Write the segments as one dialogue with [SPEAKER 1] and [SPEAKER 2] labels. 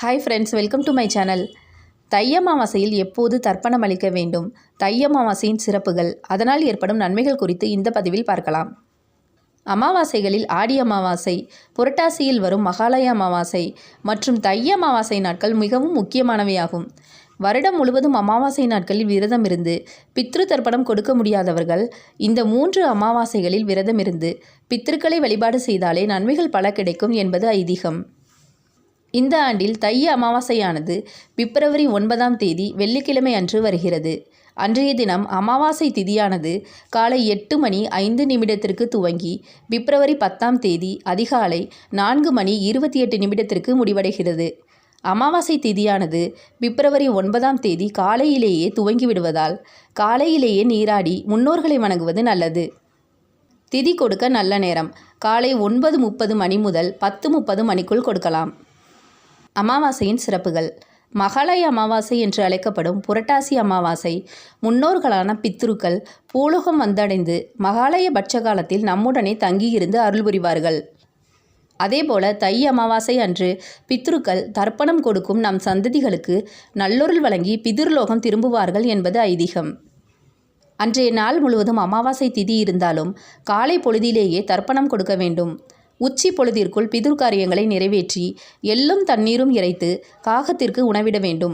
[SPEAKER 1] Hi friends, welcome to my channel. தை அமாவாசையில் எப்போது தர்ப்பணம் அளிக்க வேண்டும், தை அமாவாசையின் சிறப்புகள், அதனால் ஏற்படும் நன்மைகள் குறித்து இந்த பதிவில் பார்க்கலாம். அமாவாசைகளில் ஆடி அமாவாசை, புரட்டாசியில் வரும் மகாலய அமாவாசை மற்றும் தை அமாவாசை நாட்கள் மிகவும் முக்கியமானவையாகும். வருடம் முழுவதும் அமாவாசை நாட்களில் விரதம் இருந்து பித்ரு தர்ப்பணம் கொடுக்க முடியாதவர்கள் இந்த 3 அமாவாசைகளில் விரதம் இருந்து பித்ருக்களை வழிபாடு செய்தாலே நன்மைகள் பல கிடைக்கும் என்பது ஐதீகம். இந்த ஆண்டில் தை அமாவாசையானது பிப்ரவரி 9ஆம் தேதி வெள்ளிக்கிழமை அன்று வருகிறது. அன்றைய தினம் அமாவாசை திதியானது காலை 8:05 துவங்கி பிப்ரவரி 10ஆம் தேதி அதிகாலை 4:28 முடிவடைகிறது. அமாவாசை திதியானது பிப்ரவரி 9ஆம் தேதி காலையிலேயே துவங்கிவிடுவதால் காலையிலேயே நீராடி முன்னோர்களை வணங்குவது நல்லது. திதி கொடுக்க நல்ல நேரம் காலை 9:30 மணி முதல் 10:30 மணிக்குள் கொடுக்கலாம். அமாவாசையின் சிறப்புகள். மகாலய அமாவாசை என்று அழைக்கப்படும் புரட்டாசி அமாவாசை முன்னோர்களான பித்ருக்கள் பூலோகம் வந்தடைந்து மகாலய பட்ச காலத்தில் நம்முடனே தங்கியிருந்து அருள் புரிவார்கள். அதேபோல தை அமாவாசை அன்று பித்ருக்கள் தர்ப்பணம் கொடுக்கும் நம் சந்ததிகளுக்கு நல்லொருள் வழங்கி பிதிர்லோகம் திரும்புவார்கள் என்பது ஐதீகம். அன்றைய நாள் முழுவதும் அமாவாசை திதி இருந்தாலும் காலை பொழுதிலேயே தர்ப்பணம் கொடுக்க வேண்டும். உச்சி பொழுதிற்குள் பிதுர் காரியங்களை நிறைவேற்றி எள்ளும் தண்ணீரும் இறைத்து காகத்திற்கு உணவிட வேண்டும்.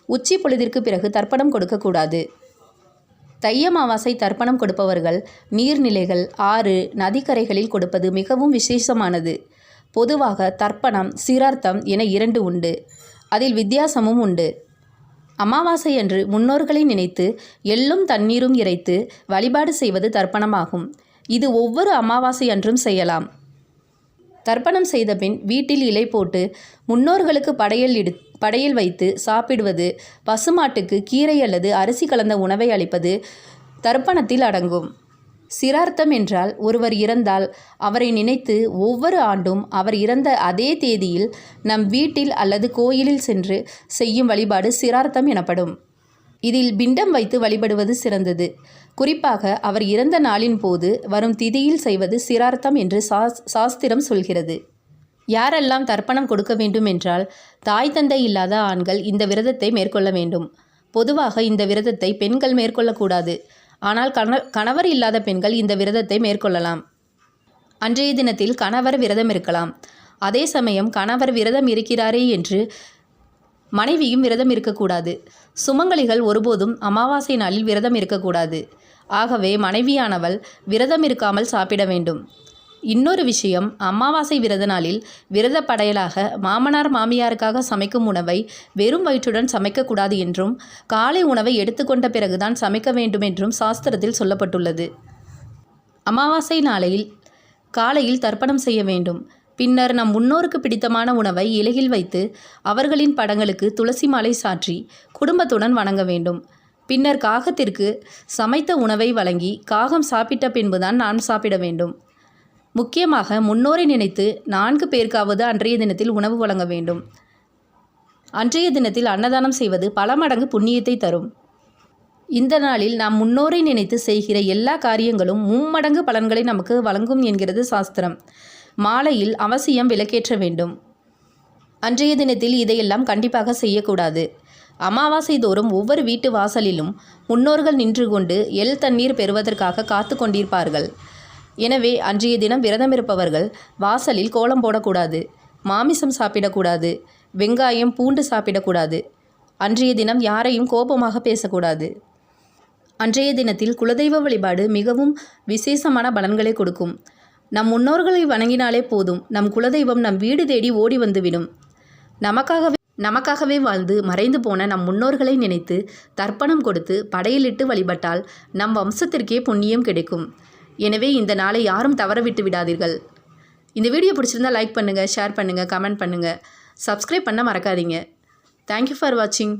[SPEAKER 1] உச்சி பொழுதிற்கு பிறகு தர்ப்பணம் கொடுக்கக்கூடாது. தை அமாவாசை தர்ப்பணம் கொடுப்பவர்கள் நீர்நிலைகள், ஆறு, நதிக்கரைகளில் கொடுப்பது மிகவும் விசேஷமானது. பொதுவாக தர்ப்பணம், சிரார்த்தம் என 2 உண்டு. அதில் வித்தியாசமும் உண்டு. அமாவாசை அன்று முன்னோர்களை நினைத்து எள்ளும் தண்ணீரும் இறைத்து வழிபாடு செய்வது தர்ப்பணமாகும். இது ஒவ்வொரு அமாவாசை அன்றும் செய்யலாம். தர்ப்பணம் செய்த பின் வீட்டில் இலை போட்டு முன்னோர்களுக்கு படையல் வைத்து சாப்பிடுவது, பசுமாட்டுக்கு கீரை அல்லது அரிசி கலந்த உணவை அளிப்பது தர்ப்பணத்தில் அடங்கும். சிரார்த்தம் என்றால் ஒருவர் இறந்தால் அவரை நினைத்து ஒவ்வொரு ஆண்டும் அவர் இறந்த அதே தேதியில் நம் வீட்டில் அல்லது கோயிலில் சென்று செய்யும் வழிபாடு சிரார்த்தம் எனப்படும். இதில் பிண்டம் வைத்து வழிபடுவது சிறந்தது. குறிப்பாக அவர் இறந்த நாளின் போது வரும் திதியில் செய்வது சிரார்த்தம் என்று சாஸ்திரம் சொல்கிறது. யாரெல்லாம் தர்ப்பணம் கொடுக்க வேண்டும் என்றால் தாய் தந்தை இல்லாத ஆண்கள் இந்த விரதத்தை மேற்கொள்ள வேண்டும். பொதுவாக இந்த விரதத்தை பெண்கள் மேற்கொள்ளக்கூடாது. ஆனால் கணவர் இல்லாத பெண்கள் இந்த விரதத்தை மேற்கொள்ளலாம். அன்றைய தினத்தில் கணவர் விரதம் இருக்கலாம். அதே சமயம் கணவர் விரதம் இருக்கிறாரே என்று மனைவியும் விரதம் இருக்கக்கூடாது. சுமங்கலிகள் ஒருபோதும் அமாவாசை நாளில் விரதம் இருக்கக்கூடாது. ஆகவே மனைவியானவள் விரதம் இருக்காமல் சாப்பிட வேண்டும். இன்னொரு விஷயம், அமாவாசை விரத நாளில் விரத படையலாக மாமனார் மாமியாருக்காக சமைக்கும் உணவை வெறும் வயிற்றுடன் சமைக்கக்கூடாது என்றும் காலை உணவை எடுத்துக்கொண்ட பிறகுதான் சமைக்க வேண்டும் என்றும் சாஸ்திரத்தில் சொல்லப்பட்டுள்ளது. அமாவாசை நாளையில் காலையில் தர்ப்பணம் செய்ய வேண்டும். பின்னர் நம் முன்னோருக்கு பிடித்தமான உணவை இலையில் வைத்து அவர்களின் படங்களுக்கு துளசி மாலை சாற்றி குடும்பத்துடன் வணங்க வேண்டும். பின்னர் காகத்திற்கு சமைத்த உணவை வழங்கி காகம் சாப்பிட்ட பின்புதான் நாம் சாப்பிட வேண்டும். முக்கியமாக முன்னோரை நினைத்து 4 பேருக்காவது அன்றைய தினத்தில் உணவு வழங்க வேண்டும். அன்றைய தினத்தில் அன்னதானம் செய்வது பல மடங்கு புண்ணியத்தை தரும். இந்த நாளில் நாம் முன்னோரை நினைத்து செய்கிற எல்லா காரியங்களும் 3 மடங்கு பலன்களை நமக்கு வழங்கும் என்கிறது சாஸ்திரம். மாலையில் அவசியம் விளக்கேற்ற வேண்டும். அன்றைய தினத்தில் இதையெல்லாம் கண்டிப்பாக செய்யக்கூடாது. அமாவாசை தோறும் ஒவ்வொரு வீட்டு வாசலிலும் முன்னோர்கள் நின்று கொண்டு எள் தண்ணீர் பெறுவதற்காக காத்து கொண்டிருப்பார்கள். எனவே அன்றைய தினம் விரதம் இருப்பவர்கள் வாசலில் கோலம் போடக்கூடாது, மாமிசம் சாப்பிடக்கூடாது, வெங்காயம் பூண்டு சாப்பிடக்கூடாது. அன்றைய தினம் யாரையும் கோபமாக பேசக்கூடாது. அன்றைய தினத்தில் குலதெய்வ வழிபாடு மிகவும் விசேஷமான பலன்களை கொடுக்கும். நம் முன்னோர்களை வணங்கினாலே போதும், நம் குலதெய்வம் நம் வீடு தேடி ஓடி வந்துவிடும். நமக்காகவே வாழ்ந்து மறைந்து போன நம் முன்னோர்களை நினைத்து தர்ப்பணம் கொடுத்து படையலிட்டு வழிபட்டால் நம் வம்சத்திற்கே புண்ணியம் கிடைக்கும். எனவே இந்த நாளை யாரும் தவற விட்டு விடாதீர்கள். இந்த வீடியோ பிடிச்சிருந்தால் லைக் பண்ணுங்கள், ஷேர் பண்ணுங்கள், கமெண்ட் பண்ணுங்கள், சப்ஸ்கிரைப் பண்ண மறக்காதீங்க. தேங்க்யூ ஃபார் வாட்சிங்.